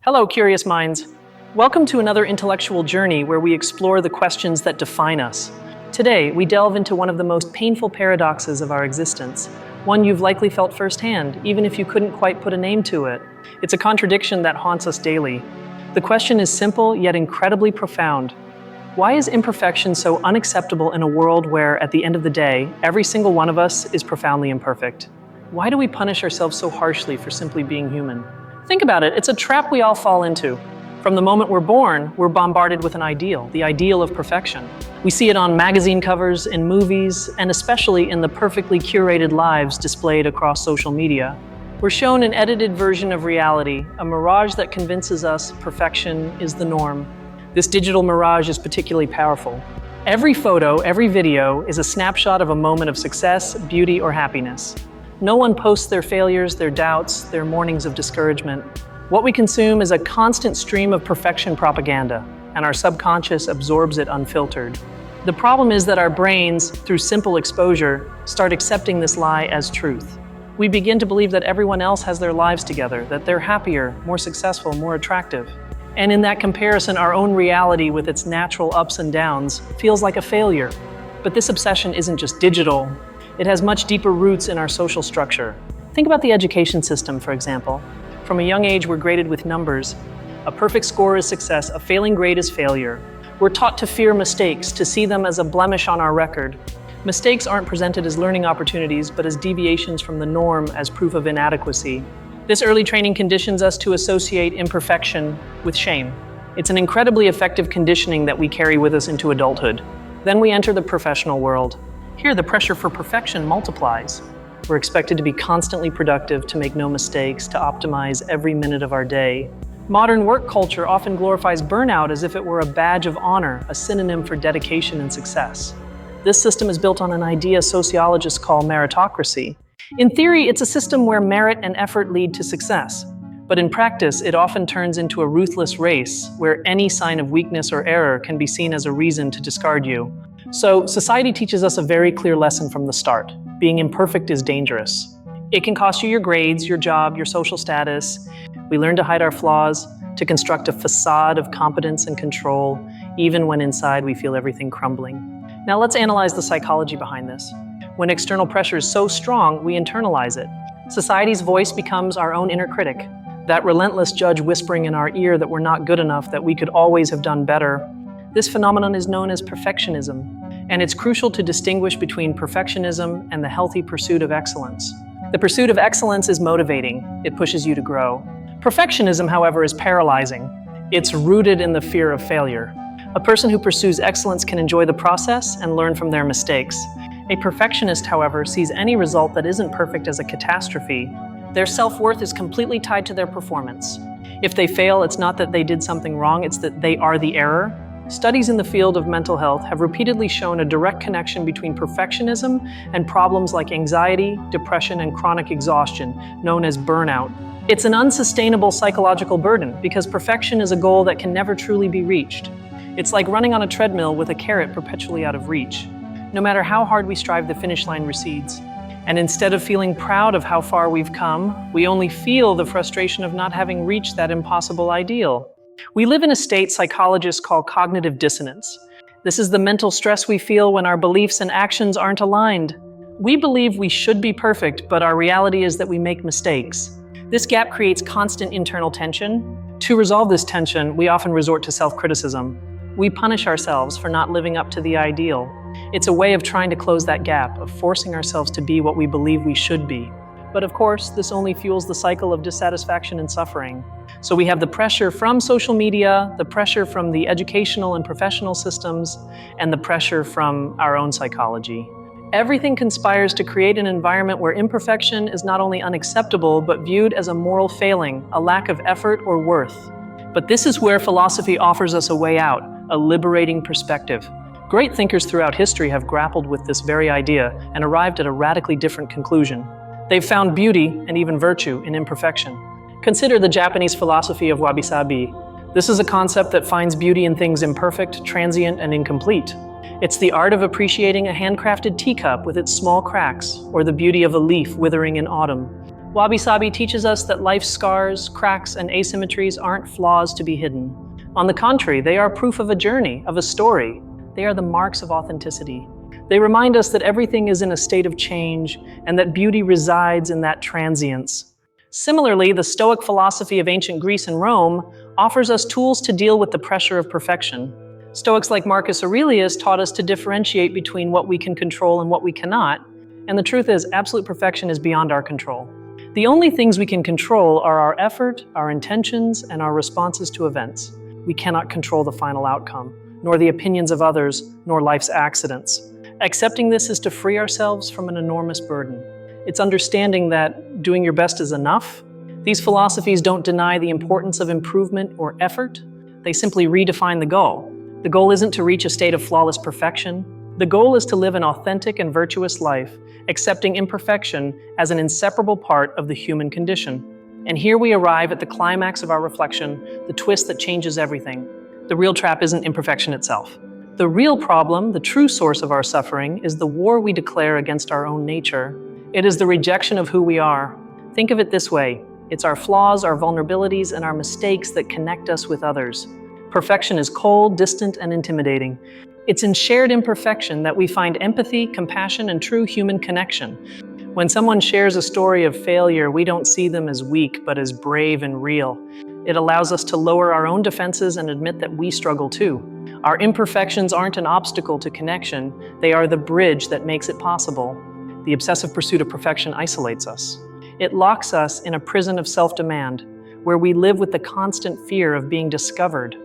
Hello, curious minds. Welcome to another intellectual journey where we explore the questions that define us. Today, we delve into one of the most painful paradoxes of our existence, one you've likely felt firsthand, even if you couldn't quite put a name to it. It's a contradiction that haunts us daily. The question is simple, yet incredibly profound. Why is imperfection so unacceptable in a world where, at the end of the day, every single one of us is profoundly imperfect? Why do we punish ourselves so harshly for simply being human? Think about it, it's a trap we all fall into. From the moment we're born, we're bombarded with an ideal, the ideal of perfection. We see it on magazine covers, in movies, and especially in the perfectly curated lives displayed across social media. We're shown an edited version of reality, a mirage that convinces us perfection is the norm. This digital mirage is particularly powerful. Every photo, every video is a snapshot of a moment of success, beauty, or happiness. No one posts their failures, their doubts, their mornings of discouragement. What we consume is a constant stream of perfection propaganda, and our subconscious absorbs it unfiltered. The problem is that our brains, through simple exposure, start accepting this lie as truth. We begin to believe that everyone else has their lives together, that they're happier, more successful, more attractive. And in that comparison, our own reality with its natural ups and downs feels like a failure. But this obsession isn't just digital. It has much deeper roots in our social structure. Think about the education system, for example. From a young age, we're graded with numbers. A perfect score is success, a failing grade is failure. We're taught to fear mistakes, to see them as a blemish on our record. Mistakes aren't presented as learning opportunities, but as deviations from the norm, as proof of inadequacy. This early training conditions us to associate imperfection with shame. It's an incredibly effective conditioning that we carry with us into adulthood. Then we enter the professional world. Here, the pressure for perfection multiplies. We're expected to be constantly productive, to make no mistakes, to optimize every minute of our day. Modern work culture often glorifies burnout as if it were a badge of honor, a synonym for dedication and success. This system is built on an idea sociologists call meritocracy. In theory, it's a system where merit and effort lead to success. But in practice, it often turns into a ruthless race where any sign of weakness or error can be seen as a reason to discard you. So, society teaches us a very clear lesson from the start. Being imperfect is dangerous. It can cost you your grades, your job, your social status. We learn to hide our flaws, to construct a facade of competence and control, even when inside we feel everything crumbling. Now let's analyze the psychology behind this. When external pressure is so strong, we internalize it. Society's voice becomes our own inner critic, that relentless judge whispering in our ear that we're not good enough, that we could always have done better. This phenomenon is known as perfectionism, and it's crucial to distinguish between perfectionism and the healthy pursuit of excellence. The pursuit of excellence is motivating. It pushes you to grow. Perfectionism, however, is paralyzing. It's rooted in the fear of failure. A person who pursues excellence can enjoy the process and learn from their mistakes. A perfectionist, however, sees any result that isn't perfect as a catastrophe. Their self-worth is completely tied to their performance. If they fail, it's not that they did something wrong, it's that they are the error. Studies in the field of mental health have repeatedly shown a direct connection between perfectionism and problems like anxiety, depression, and chronic exhaustion, known as burnout. It's an unsustainable psychological burden because perfection is a goal that can never truly be reached. It's like running on a treadmill with a carrot perpetually out of reach. No matter how hard we strive, the finish line recedes. And instead of feeling proud of how far we've come, we only feel the frustration of not having reached that impossible ideal. We live in a state psychologists call cognitive dissonance. This is the mental stress we feel when our beliefs and actions aren't aligned. We believe we should be perfect, but our reality is that we make mistakes. This gap creates constant internal tension. To resolve this tension, we often resort to self-criticism. We punish ourselves for not living up to the ideal. It's a way of trying to close that gap, of forcing ourselves to be what we believe we should be. But of course, this only fuels the cycle of dissatisfaction and suffering. So we have the pressure from social media, the pressure from the educational and professional systems, and the pressure from our own psychology. Everything conspires to create an environment where imperfection is not only unacceptable, but viewed as a moral failing, a lack of effort or worth. But this is where philosophy offers us a way out, a liberating perspective. Great thinkers throughout history have grappled with this very idea and arrived at a radically different conclusion. They've found beauty and even virtue in imperfection. Consider the Japanese philosophy of wabi-sabi. This is a concept that finds beauty in things imperfect, transient, and incomplete. It's the art of appreciating a handcrafted teacup with its small cracks, or the beauty of a leaf withering in autumn. Wabi Sabi teaches us that life's scars, cracks, and asymmetries aren't flaws to be hidden. On the contrary, they are proof of a journey, of a story. They are the marks of authenticity. They remind us that everything is in a state of change and that beauty resides in that transience. Similarly, the Stoic philosophy of ancient Greece and Rome offers us tools to deal with the pressure of perfection. Stoics like Marcus Aurelius taught us to differentiate between what we can control and what we cannot, and the truth is, absolute perfection is beyond our control. The only things we can control are our effort, our intentions, and our responses to events. We cannot control the final outcome, nor the opinions of others, nor life's accidents. Accepting this is to free ourselves from an enormous burden. It's understanding that doing your best is enough. These philosophies don't deny the importance of improvement or effort. They simply redefine the goal. The goal isn't to reach a state of flawless perfection. The goal is to live an authentic and virtuous life, accepting imperfection as an inseparable part of the human condition. And here we arrive at the climax of our reflection, the twist that changes everything. The real trap isn't imperfection itself. The real problem, the true source of our suffering, is the war we declare against our own nature. It is the rejection of who we are. Think of it this way. It's our flaws, our vulnerabilities, and our mistakes that connect us with others. Perfection is cold, distant, and intimidating. It's in shared imperfection that we find empathy, compassion, and true human connection. When someone shares a story of failure, we don't see them as weak, but as brave and real. It allows us to lower our own defenses and admit that we struggle too. Our imperfections aren't an obstacle to connection, they are the bridge that makes it possible. The obsessive pursuit of perfection isolates us. It locks us in a prison of self-demand, where we live with the constant fear of being discovered,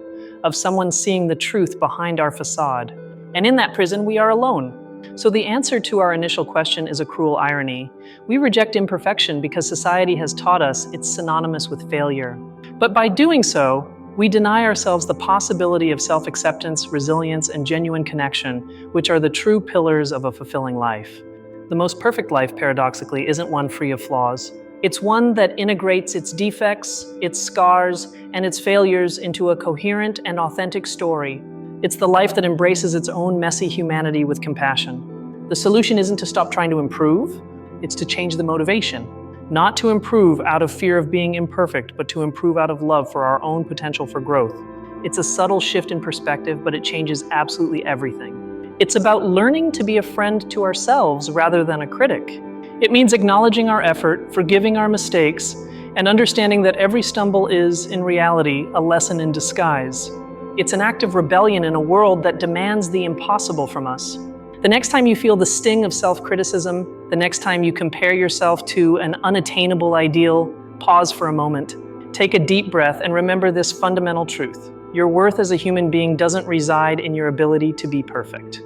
of someone seeing the truth behind our facade. And in that prison, we are alone. So the answer to our initial question is a cruel irony. We reject imperfection because society has taught us it's synonymous with failure. But by doing so, we deny ourselves the possibility of self-acceptance, resilience, and genuine connection, which are the true pillars of a fulfilling life. The most perfect life, paradoxically, isn't one free of flaws. It's one that integrates its defects, its scars, and its failures into a coherent and authentic story. It's the life that embraces its own messy humanity with compassion. The solution isn't to stop trying to improve, it's to change the motivation. Not to improve out of fear of being imperfect, but to improve out of love for our own potential for growth. It's a subtle shift in perspective, but it changes absolutely everything. It's about learning to be a friend to ourselves rather than a critic. It means acknowledging our effort, forgiving our mistakes, and understanding that every stumble is, in reality, a lesson in disguise. It's an act of rebellion in a world that demands the impossible from us. The next time you feel the sting of self-criticism, the next time you compare yourself to an unattainable ideal, pause for a moment. Take a deep breath and remember this fundamental truth. Your worth as a human being doesn't reside in your ability to be perfect.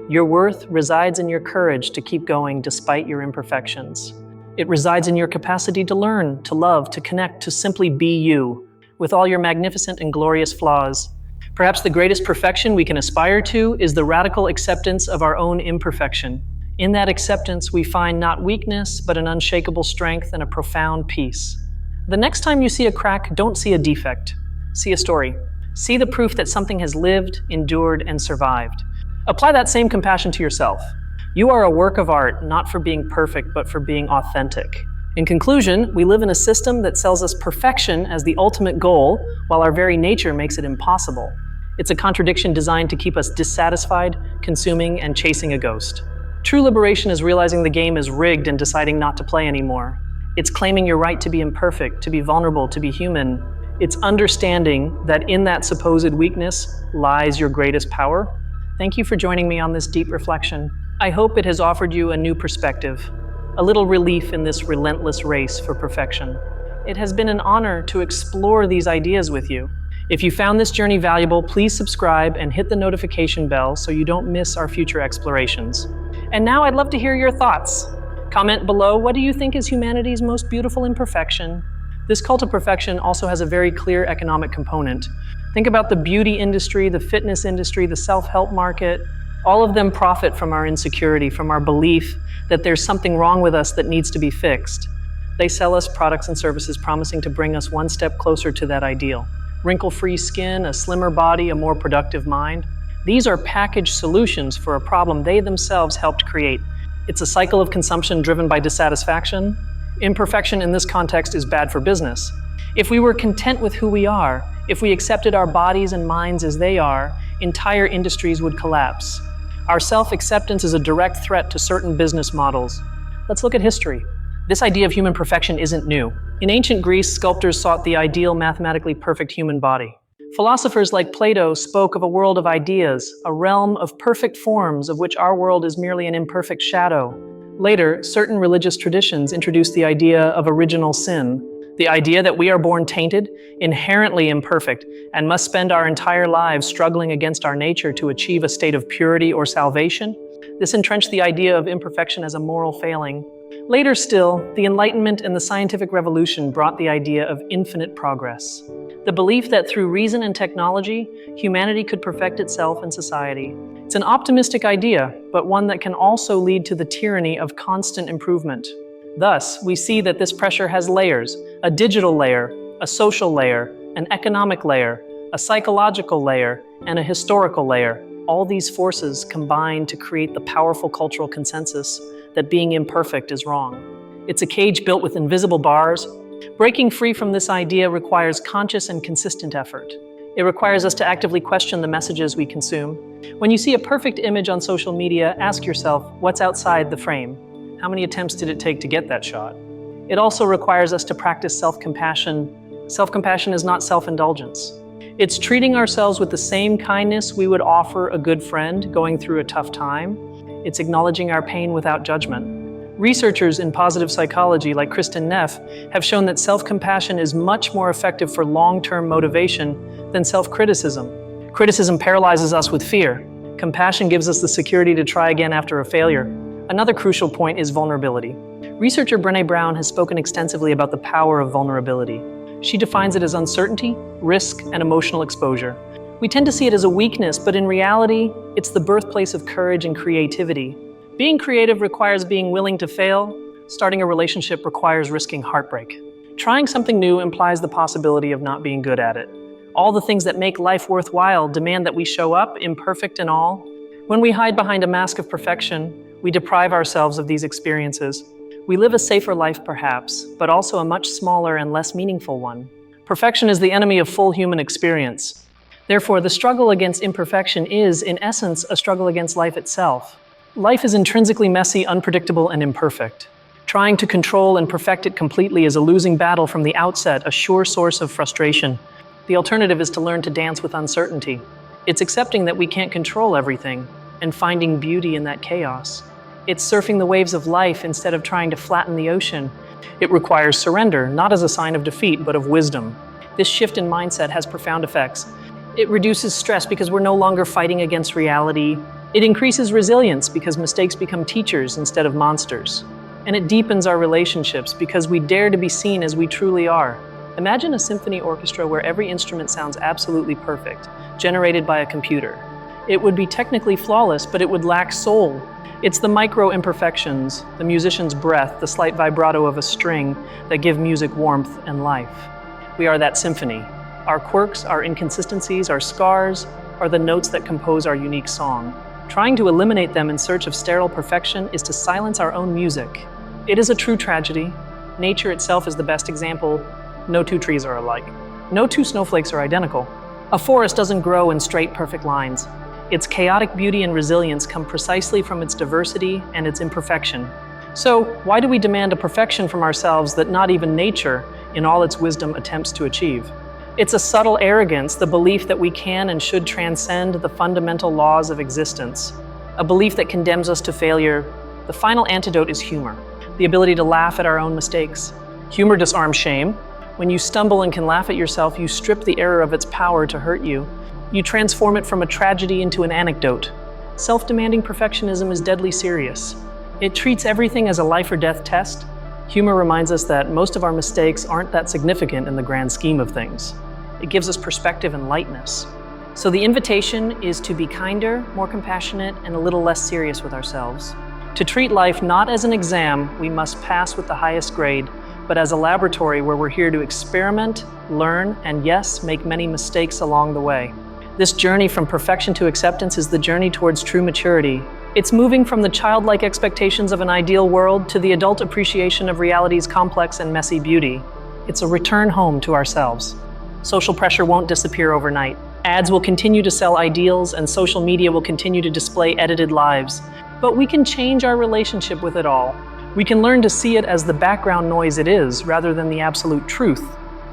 Your worth resides in your courage to keep going despite your imperfections. It resides in your capacity to learn, to love, to connect, to simply be you, with all your magnificent and glorious flaws. Perhaps the greatest perfection we can aspire to is the radical acceptance of our own imperfection. In that acceptance, we find not weakness, but an unshakable strength and a profound peace. The next time you see a crack, don't see a defect. See a story. See the proof that something has lived, endured, and survived. Apply that same compassion to yourself. You are a work of art, not for being perfect, but for being authentic. In conclusion, we live in a system that sells us perfection as the ultimate goal, while our very nature makes it impossible. It's a contradiction designed to keep us dissatisfied, consuming, and chasing a ghost. True liberation is realizing the game is rigged and deciding not to play anymore. It's claiming your right to be imperfect, to be vulnerable, to be human. It's understanding that in that supposed weakness lies your greatest power. Thank you for joining me on this deep reflection. I hope it has offered you a new perspective, a little relief in this relentless race for perfection. It has been an honor to explore these ideas with you. If you found this journey valuable, please subscribe and hit the notification bell so you don't miss our future explorations. And now I'd love to hear your thoughts. Comment below, what do you think is humanity's most beautiful imperfection? This cult of perfection also has a very clear economic component. Think about the beauty industry, the fitness industry, the self-help market. All of them profit from our insecurity, from our belief that there's something wrong with us that needs to be fixed. They sell us products and services promising to bring us one step closer to that ideal. Wrinkle-free skin, a slimmer body, a more productive mind. These are packaged solutions for a problem they themselves helped create. It's a cycle of consumption driven by dissatisfaction. Imperfection in this context is bad for business. If we were content with who we are, if we accepted our bodies and minds as they are, entire industries would collapse. Our self-acceptance is a direct threat to certain business models. Let's look at history. This idea of human perfection isn't new. In ancient Greece, sculptors sought the ideal mathematically perfect human body. Philosophers like Plato spoke of a world of ideas, a realm of perfect forms of which our world is merely an imperfect shadow. Later, certain religious traditions introduced the idea of original sin, the idea that we are born tainted, inherently imperfect, and must spend our entire lives struggling against our nature to achieve a state of purity or salvation. This entrenched the idea of imperfection as a moral failing. Later still, the Enlightenment and the scientific revolution brought the idea of infinite progress. The belief that through reason and technology, humanity could perfect itself and society. It's an optimistic idea, but one that can also lead to the tyranny of constant improvement. Thus, we see that this pressure has layers: a digital layer, a social layer, an economic layer, a psychological layer, and a historical layer. All these forces combine to create the powerful cultural consensus that being imperfect is wrong. It's a cage built with invisible bars. Breaking free from this idea requires conscious and consistent effort. It requires us to actively question the messages we consume. When you see a perfect image on social media, ask yourself, what's outside the frame? How many attempts did it take to get that shot? It also requires us to practice self-compassion. Self-compassion is not self-indulgence. It's treating ourselves with the same kindness we would offer a good friend going through a tough time. It's acknowledging our pain without judgment. Researchers in positive psychology like Kristen Neff have shown that self-compassion is much more effective for long-term motivation than self-criticism. Criticism paralyzes us with fear. Compassion gives us the security to try again after a failure. Another crucial point is vulnerability. Researcher Brené Brown has spoken extensively about the power of vulnerability. She defines it as uncertainty, risk, and emotional exposure. We tend to see it as a weakness, but in reality, it's the birthplace of courage and creativity. Being creative requires being willing to fail. Starting a relationship requires risking heartbreak. Trying something new implies the possibility of not being good at it. All the things that make life worthwhile demand that we show up, imperfect and all. When we hide behind a mask of perfection, we deprive ourselves of these experiences. We live a safer life perhaps, but also a much smaller and less meaningful one. Perfection is the enemy of full human experience. Therefore, the struggle against imperfection is, in essence, a struggle against life itself. Life is intrinsically messy, unpredictable, and imperfect. Trying to control and perfect it completely is a losing battle from the outset, a sure source of frustration. The alternative is to learn to dance with uncertainty. It's accepting that we can't control everything and finding beauty in that chaos. It's surfing the waves of life instead of trying to flatten the ocean. It requires surrender, not as a sign of defeat, but of wisdom. This shift in mindset has profound effects. It reduces stress because we're no longer fighting against reality. It increases resilience because mistakes become teachers instead of monsters. And it deepens our relationships because we dare to be seen as we truly are. Imagine a symphony orchestra where every instrument sounds absolutely perfect, generated by a computer. It would be technically flawless, but it would lack soul. It's the micro imperfections, the musician's breath, the slight vibrato of a string that give music warmth and life. We are that symphony. Our quirks, our inconsistencies, our scars are the notes that compose our unique song. Trying to eliminate them in search of sterile perfection is to silence our own music. It is a true tragedy. Nature itself is the best example. No two trees are alike. No two snowflakes are identical. A forest doesn't grow in straight, perfect lines. Its chaotic beauty and resilience come precisely from its diversity and its imperfection. So, why do we demand a perfection from ourselves that not even nature, in all its wisdom, attempts to achieve? It's a subtle arrogance, the belief that we can and should transcend the fundamental laws of existence, a belief that condemns us to failure. The final antidote is humor, the ability to laugh at our own mistakes. Humor disarms shame. When you stumble and can laugh at yourself, you strip the error of its power to hurt you. You transform it from a tragedy into an anecdote. Self-demanding perfectionism is deadly serious. It treats everything as a life or death test. Humor reminds us that most of our mistakes aren't that significant in the grand scheme of things. It gives us perspective and lightness. So the invitation is to be kinder, more compassionate, and a little less serious with ourselves. To treat life not as an exam we must pass with the highest grade, but as a laboratory where we're here to experiment, learn, and yes, make many mistakes along the way. This journey from perfection to acceptance is the journey towards true maturity, It's moving from the childlike expectations of an ideal world to the adult appreciation of reality's complex and messy beauty. It's a return home to ourselves. Social pressure won't disappear overnight. Ads will continue to sell ideals, and social media will continue to display edited lives. But we can change our relationship with it all. We can learn to see it as the background noise it is, rather than the absolute truth.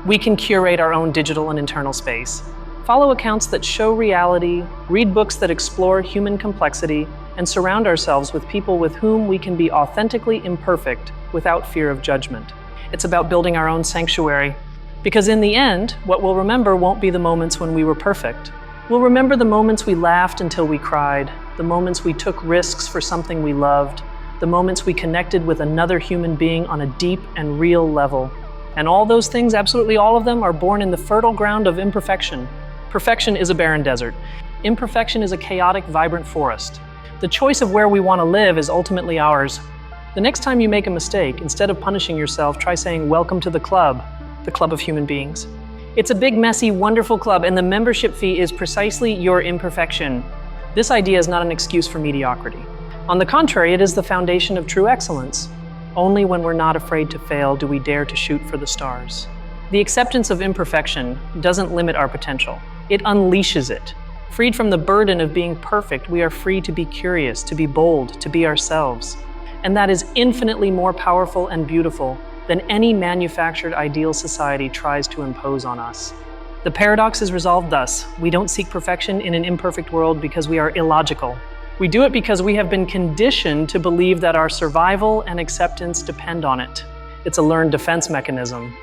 We can curate our own digital and internal space. Follow accounts that show reality, read books that explore human complexity, and surround ourselves with people with whom we can be authentically imperfect without fear of judgment. It's about building our own sanctuary. Because in the end, what we'll remember won't be the moments when we were perfect. We'll remember the moments we laughed until we cried, the moments we took risks for something we loved, the moments we connected with another human being on a deep and real level. And all those things, absolutely all of them, are born in the fertile ground of imperfection. Perfection is a barren desert. Imperfection is a chaotic, vibrant forest. The choice of where we want to live is ultimately ours. The next time you make a mistake, instead of punishing yourself, try saying, "Welcome to the club of human beings." It's a big, messy, wonderful club, and the membership fee is precisely your imperfection. This idea is not an excuse for mediocrity. On the contrary, it is the foundation of true excellence. Only when we're not afraid to fail do we dare to shoot for the stars. The acceptance of imperfection doesn't limit our potential. It unleashes it. Freed from the burden of being perfect, we are free to be curious, to be bold, to be ourselves. And that is infinitely more powerful and beautiful than any manufactured ideal society tries to impose on us. The paradox is resolved thus: we don't seek perfection in an imperfect world because we are illogical. We do it because we have been conditioned to believe that our survival and acceptance depend on it. It's a learned defense mechanism.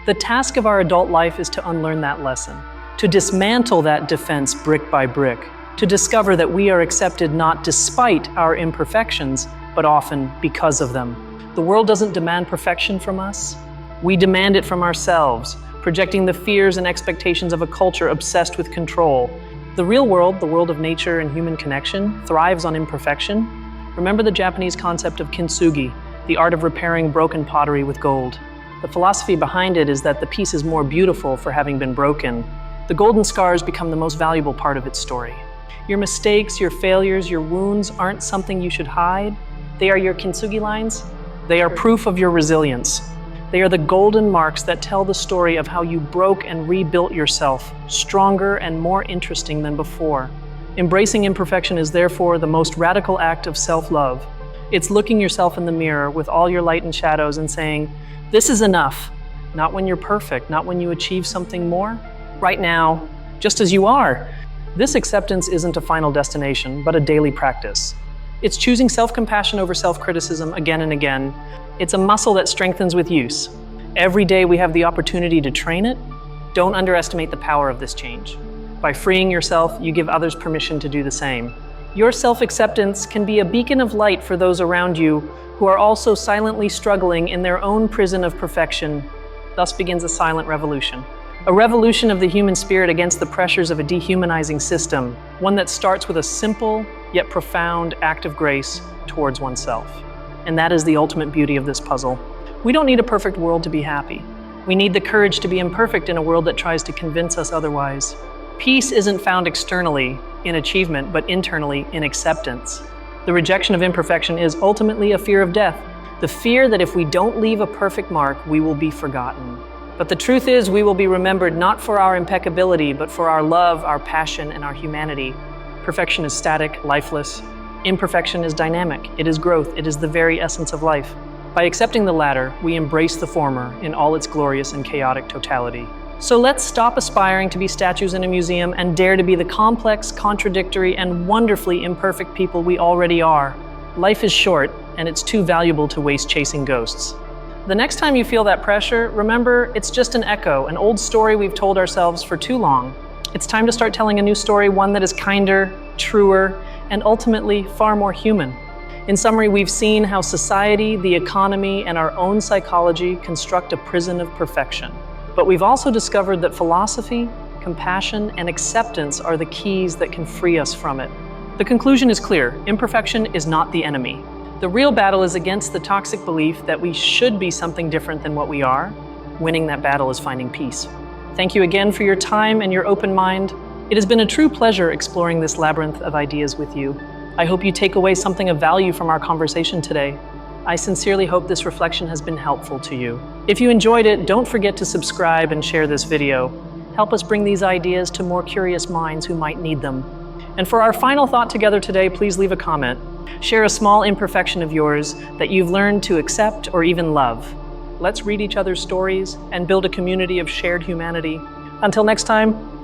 The task of our adult life is to unlearn that lesson, to dismantle that defense brick by brick, to discover that we are accepted not despite our imperfections, but often because of them. The world doesn't demand perfection from us. We demand it from ourselves, projecting the fears and expectations of a culture obsessed with control. The real world, the world of nature and human connection, thrives on imperfection. Remember the Japanese concept of kintsugi, the art of repairing broken pottery with gold. The philosophy behind it is that the piece is more beautiful for having been broken. The golden scars become the most valuable part of its story. Your mistakes, your failures, your wounds aren't something you should hide. They are your kintsugi lines. They are proof of your resilience. They are the golden marks that tell the story of how you broke and rebuilt yourself, stronger and more interesting than before. Embracing imperfection is therefore the most radical act of self-love. It's looking yourself in the mirror with all your light and shadows and saying, "This is enough." Not when you're perfect, not when you achieve something more. Right now, just as you are. This acceptance isn't a final destination, but a daily practice. It's choosing self-compassion over self-criticism again and again. It's a muscle that strengthens with use. Every day we have the opportunity to train it. Don't underestimate the power of this change. By freeing yourself, you give others permission to do the same. Your self-acceptance can be a beacon of light for those around you who are also silently struggling in their own prison of perfection. Thus begins a silent revolution. A revolution of the human spirit against the pressures of a dehumanizing system, one that starts with a simple yet profound act of grace towards oneself. And that is the ultimate beauty of this puzzle. We don't need a perfect world to be happy. We need the courage to be imperfect in a world that tries to convince us otherwise. Peace isn't found externally in achievement, but internally in acceptance. The rejection of imperfection is ultimately a fear of death, the fear that if we don't leave a perfect mark, we will be forgotten. But the truth is, we will be remembered not for our impeccability, but for our love, our passion, and our humanity. Perfection is static, lifeless. Imperfection is dynamic. It is growth. It is the very essence of life. By accepting the latter, we embrace the former in all its glorious and chaotic totality. So let's stop aspiring to be statues in a museum and dare to be the complex, contradictory, and wonderfully imperfect people we already are. Life is short, and it's too valuable to waste chasing ghosts. The next time you feel that pressure, remember it's just an echo, an old story we've told ourselves for too long. It's time to start telling a new story, one that is kinder, truer, and ultimately far more human. In summary, we've seen how society, the economy, and our own psychology construct a prison of perfection. But we've also discovered that philosophy, compassion, and acceptance are the keys that can free us from it. The conclusion is clear: imperfection is not the enemy. The real battle is against the toxic belief that we should be something different than what we are. Winning that battle is finding peace. Thank you again for your time and your open mind. It has been a true pleasure exploring this labyrinth of ideas with you. I hope you take away something of value from our conversation today. I sincerely hope this reflection has been helpful to you. If you enjoyed it, don't forget to subscribe and share this video. Help us bring these ideas to more curious minds who might need them. And for our final thought together today, please leave a comment. Share a small imperfection of yours that you've learned to accept or even love. Let's read each other's stories and build a community of shared humanity. Until next time,